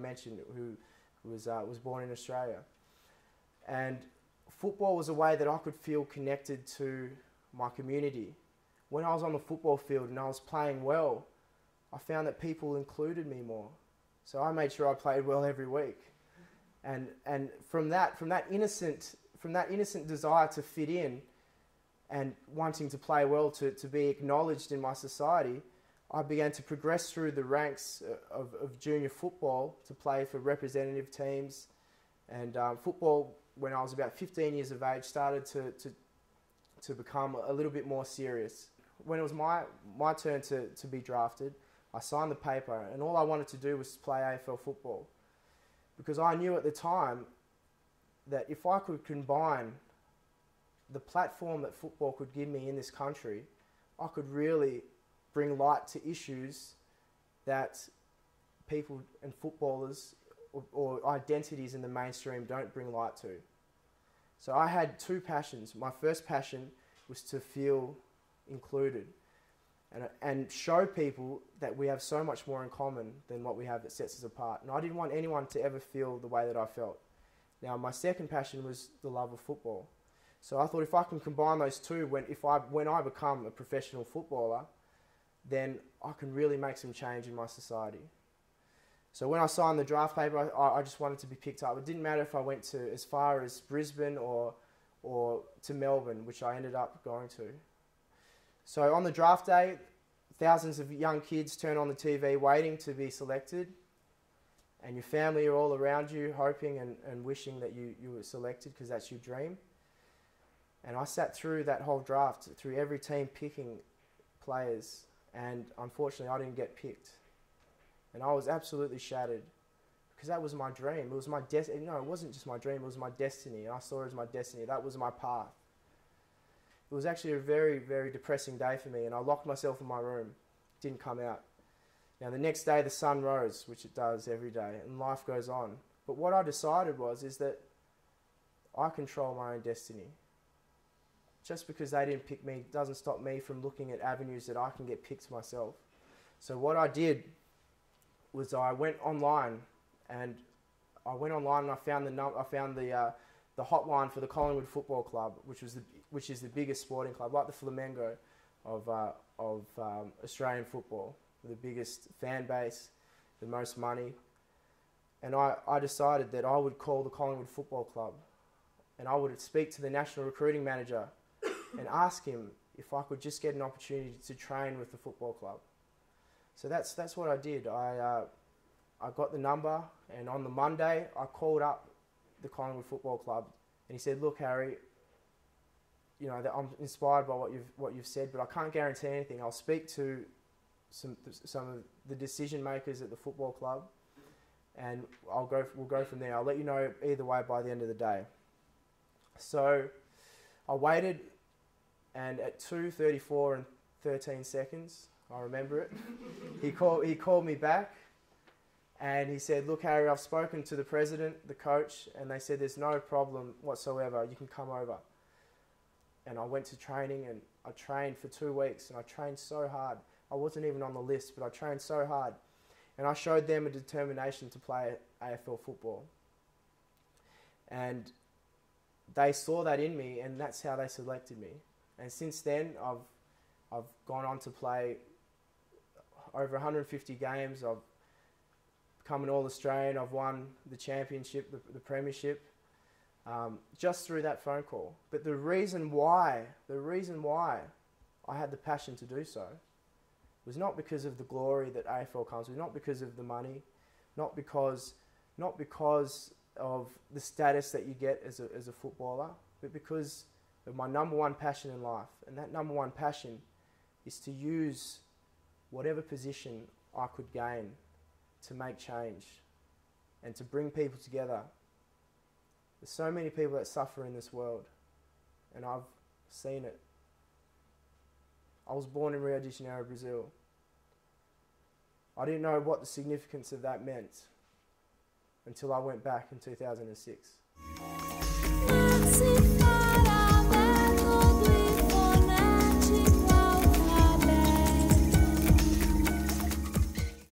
mentioned, who was born in Australia. And football was a way that I could feel connected to my community. When I was on the football field and I was playing well, I found that people included me more. So I made sure I played well every week. And from that innocent desire to fit in and wanting to play well, to be acknowledged in my society, I began to progress through the ranks of junior football to play for representative teams. And football, when I was about 15 years of age, started to become a little bit more serious. When it was my turn to be drafted, I signed the paper, and all I wanted to do was play AFL football. Because I knew at the time that if I could combine the platform that football could give me in this country, I could really bring light to issues that people and footballers or identities in the mainstream don't bring light to. So I had two passions. My first passion was to feel included and show people that we have so much more in common than what we have that sets us apart. And I didn't want anyone to ever feel the way that I felt. Now, my second passion was the love of football. So I thought if I can combine those two, when I become a professional footballer, then I can really make some change in my society. So when I signed the draft paper, I just wanted to be picked up. It didn't matter if I went to as far as Brisbane or to Melbourne, which I ended up going to. So on the draft day, thousands of young kids turn on the TV waiting to be selected, and your family are all around you hoping and wishing that you were selected because that's your dream. And I sat through that whole draft, through every team picking players, and unfortunately I didn't get picked. And I was absolutely shattered because that was my dream. It was my destiny. No, it wasn't just my dream, it was my destiny. And I saw it as my destiny. That was my path. It was actually a very, very depressing day for me, and I locked myself in my room. Didn't come out. Now the next day the sun rose, which it does every day, and life goes on. But what I decided is that I control my own destiny. Just because they didn't pick me doesn't stop me from looking at avenues that I can get picked myself. So what I did was I went online and I found the hotline for the Colingwood Football Club, which is the biggest sporting club, like the Flamengo of Australian football, the biggest fan base, the most money. And I decided that I would call the Colingwood Football Club and I would speak to the national recruiting manager and ask him if I could just get an opportunity to train with the football club. So that's what I did. I got the number, and on the Monday I called up the Collingwood Football Club, and he said, "Look, Harry, you know, I'm inspired by what you've said, but I can't guarantee anything. I'll speak to some of the decision makers at the football club, and we'll go from there. I'll let you know either way by the end of the day." So I waited, and at 2:34 and 13 seconds, I remember it, he called me back, and he said, "Look, Harry, I've spoken to the president, the coach, and they said there's no problem whatsoever. You can come over." And I went to training, and I trained for 2 weeks, and I trained so hard. I wasn't even on the list, but I trained so hard. And I showed them a determination to play AFL football. And they saw that in me, and that's how they selected me. And since then, I've gone on to play over 150 games. I've become an All-Australian. I've won the championship, the premiership, just through that phone call. But the reason why I had the passion to do so was not because of the glory that AFL comes with, not because of the money, not because of the status that you get as a footballer, but because of my number one passion in life. And that number one passion is to use whatever position I could gain to make change and to bring people together. There's so many people that suffer in this world, and I've seen it. I was born in Rio de Janeiro, Brazil. I didn't know what the significance of that meant until I went back in 2006.